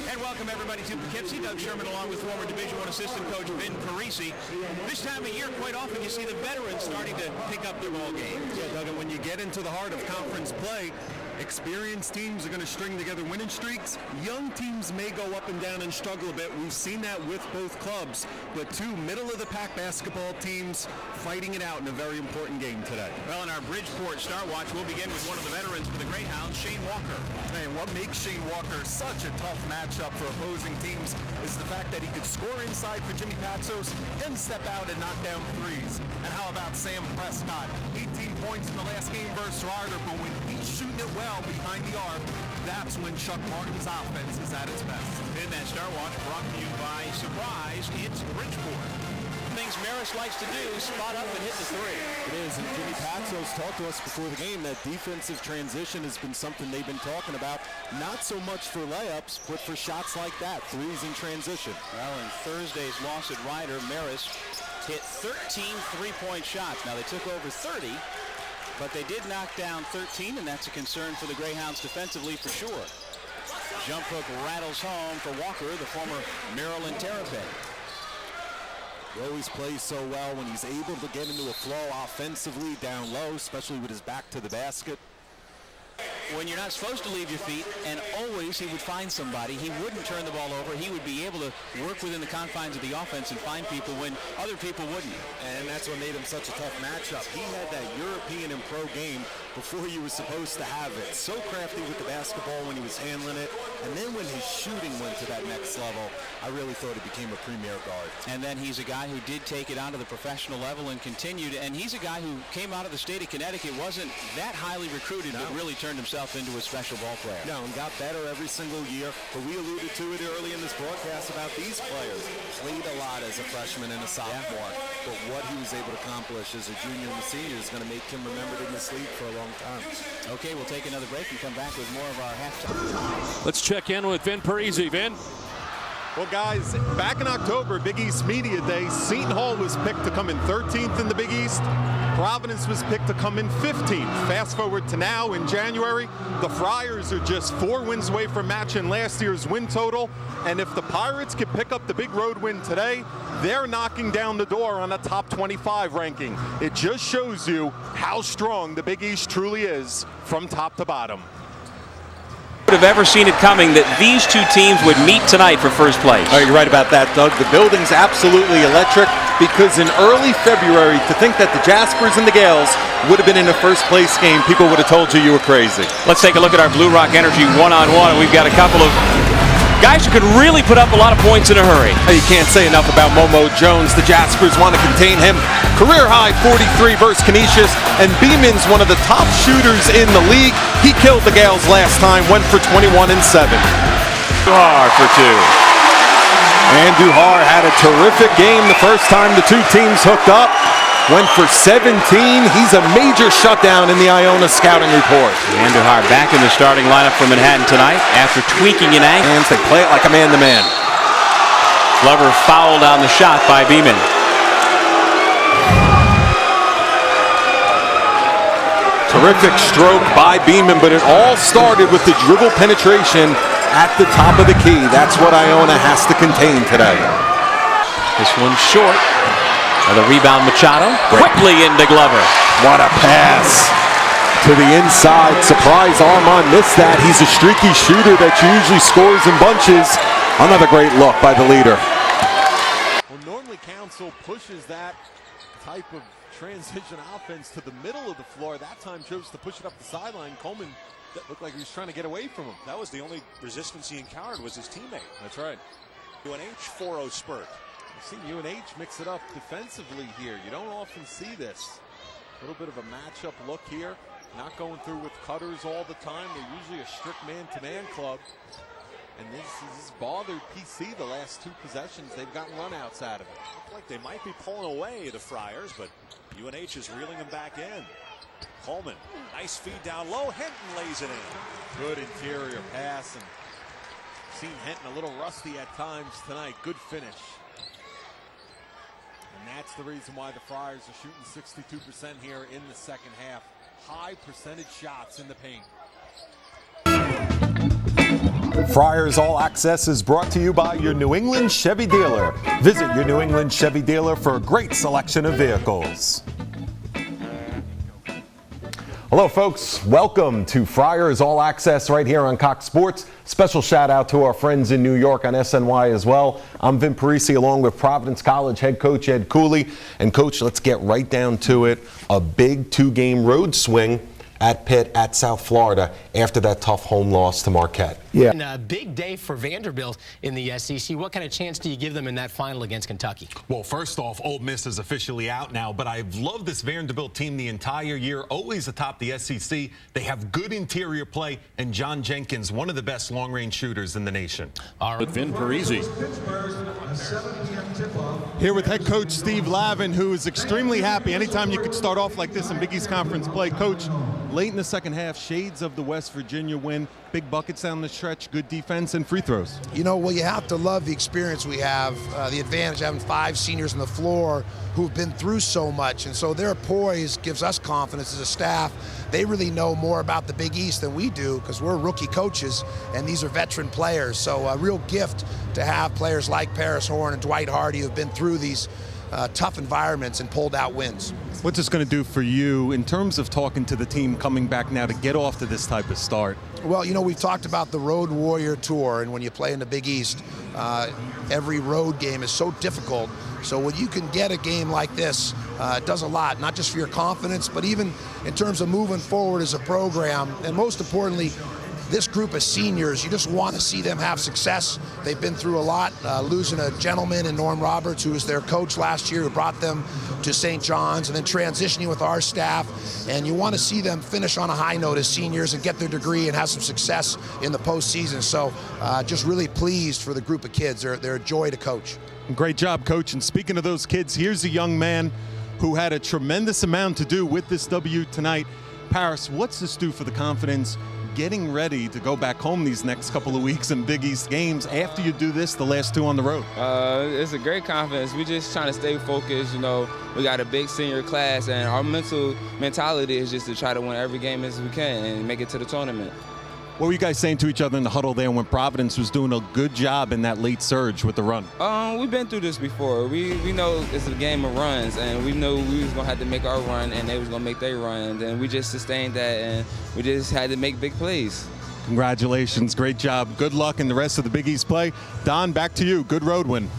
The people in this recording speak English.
And welcome everybody to Poughkeepsie. Doug Sherman along with former Division I assistant coach Vin Parise. This time of year, quite often you see the veterans starting to pick up their ball games. Yeah, Doug, and when you get into the heart of conference play, experienced teams are going to string together winning streaks. Young teams may go up and down and struggle a bit. We've seen that with both clubs, but two middle-of-the-pack basketball teams fighting it out in a very important game today. Well, in our Bridgeport Star Watch, we'll begin with one of the veterans for the Greyhounds, Shane Walker. And what makes Shane Walker such a tough matchup for opposing teams is the fact that he could score inside for Jimmy Patsos and step out and knock down threes. And how about Sam Prescott? 18 points in the last game versus Rider, but when he's shooting it well behind the arc, that's when Chuck Martin's offense is at its best. In that Star Watch brought to you by Surprise, it's Bridgeport. Things Maris likes to do, spot up and hit the three. It is, and Jimmy Patsos talked to us before the game that defensive transition has been something they've been talking about, not so much for layups, but for shots like that, threes in transition. Well, in Thursday's loss at Rider, Maris hit 13 three-point shots. Now, they took over 30, but they did knock down 13, and that's a concern for the Greyhounds defensively for sure. Jump hook rattles home for Walker, the former Maryland Terrapin. He always plays so well when he's able to get into a flow offensively down low, especially with his back to the basket. When you're not supposed to leave your feet, and always he would find somebody. He wouldn't turn the ball over. He would be able to work within the confines of the offense and find people when other people wouldn't. And that's what made him such a tough matchup. He had that European and pro game before he was supposed to have it. So crafty with the basketball when he was handling it. And then when his shooting went to that next level, I really thought he became a premier guard. And then he's a guy who did take it on to the professional level and continued. And he's a guy who came out of the state of Connecticut, wasn't that highly recruited, but really turned himself into a special ball player. No, and got better every single year. But we alluded to it early in this broadcast about these players. Played a lot as a freshman and a sophomore. But what he was able to accomplish as a junior and a senior is going to make him remembered in this league for a long time. Okay, we'll take another break and come back with more of our halftime. Let's check in with Vin Parise. Vin? Well, guys, back in October, Big East Media Day, Seton Hall was picked to come in 13th in the Big East. Providence was picked to come in 15th. Fast forward to now in January, the Friars are just 4 wins away from matching last year's win total. And if the Pirates can pick up the big road win today, they're knocking down the door on a top 25 ranking. It just shows you how strong the Big East truly is from top to bottom. Would have ever seen it coming that these two teams would meet tonight for first place. Oh, you're right about that, Doug. The building's absolutely electric because in early February, to think that the Jaspers and the Gales would have been in a first place game, people would have told you were crazy. Let's take a look at our Blue Rock Energy one-on-one. We've got a couple of guys who could really put up a lot of points in a hurry. You can't say enough about Momo Jones. The Jaspers want to contain him. Career high 43 versus Canisius, and Beeman's one of the top shooters in the league. He killed the Gales last time, went for 21 and 7. Duhar for 2. And Duhar had a terrific game the first time the two teams hooked up. Went for 17. He's a major shutdown in the Iona scouting report. And Duhar back in the starting lineup for Manhattan tonight after tweaking an ankle. And they play it like a man-to-man. Glover fouled on the shot by Beeman. Terrific stroke by Beeman, but it all started with the dribble penetration at the top of the key. That's what Iona has to contain today. This one's short. The rebound, Machado. Quickly into Glover. What a pass to the inside. Surprise, Armand missed that. He's a streaky shooter that usually scores in bunches. Another great look by the leader. Well, normally Council pushes that type of transition offense to the middle of the floor. That time chose to push it up the sideline. Coleman, that looked like he was trying to get away from him. That was the only resistance he encountered, was his teammate. That's right. UNH 4-0 spurt. We've seen UNH mix it up defensively here. You don't often see this. A little bit of a matchup look here. Not going through with cutters all the time. They're usually a strict man-to-man club. And this has bothered PC the last 2 possessions. They've gotten runouts out of it. Looked like they might be pulling away, the Friars, but UNH is reeling them back in. Coleman, nice feed down low. Henton lays it in. Good interior pass. And seen Henton a little rusty at times tonight. Good finish. And that's the reason why the Friars are shooting 62% here in the second half. High percentage shots in the paint. Friars All Access is brought to you by your New England Chevy dealer. Visit your New England Chevy dealer for a great selection of vehicles. Hello, folks. Welcome to Friars All Access right here on Cox Sports. Special shout out to our friends in New York on SNY as well. I'm Vin Parise along with Providence College head coach Ed Cooley. And coach, let's get right down to it. A big 2-game road swing at Pitt at South Florida after that tough home loss to Marquette. Yeah. And a big day for Vanderbilt in the SEC. What kind of chance do you give them in that final against Kentucky? Well, first off, Ole Miss is officially out now, but I've loved this Vanderbilt team the entire year, always atop the SEC. They have good interior play, and John Jenkins, one of the best long-range shooters in the nation. All right. Vin Parise. Here with head coach Steve Lavin, who is extremely happy anytime you could start off like this in Big East Conference play. Coach, late in the second half, shades of the West Virginia win, big buckets down the stretch, good defense and free throws. You know, well, you have to love the experience we have, the advantage of having 5 seniors on the floor who've been through so much, and so their poise gives us confidence as a staff. They really know more about the Big East than we do because we're rookie coaches and these are veteran players. So a real gift to have players like Paris Horn and Dwight Hardy who've been through these tough environments and pulled out wins. What's this going to do for you in terms of talking to the team coming back now to get off to this type of start? Well, you know, we've talked about the Road Warrior Tour, and when you play in the Big East, every road game is so difficult. So when you can get a game like this, it does a lot, not just for your confidence, but even in terms of moving forward as a program. And most importantly, this group of seniors, you just want to see them have success. They've been through a lot, losing a gentleman in Norm Roberts, who was their coach last year, who brought them to St. John's, and then transitioning with our staff. And you want to see them finish on a high note as seniors and get their degree and have some success in the postseason. So just really pleased for the group of kids. They're a joy to coach. Great job, Coach. And speaking of those kids, here's a young man who had a tremendous amount to do with this W tonight. Paris, what's this do for the confidence getting ready to go back home these next couple of weeks in Big East games after you do this, the last 2 on the road? It's a great confidence. We just trying to stay focused. You know, we got a big senior class, and our mentality is just to try to win every game as we can and make it to the tournament. What were you guys saying to each other in the huddle there when Providence was doing a good job in that late surge with the run? We've been through this before. We know it's a game of runs, and we know we was going to have to make our run, and they was going to make their run, and we just sustained that, and we just had to make big plays. Congratulations. Great job. Good luck in the rest of the Big East play. Don, back to you. Good road win.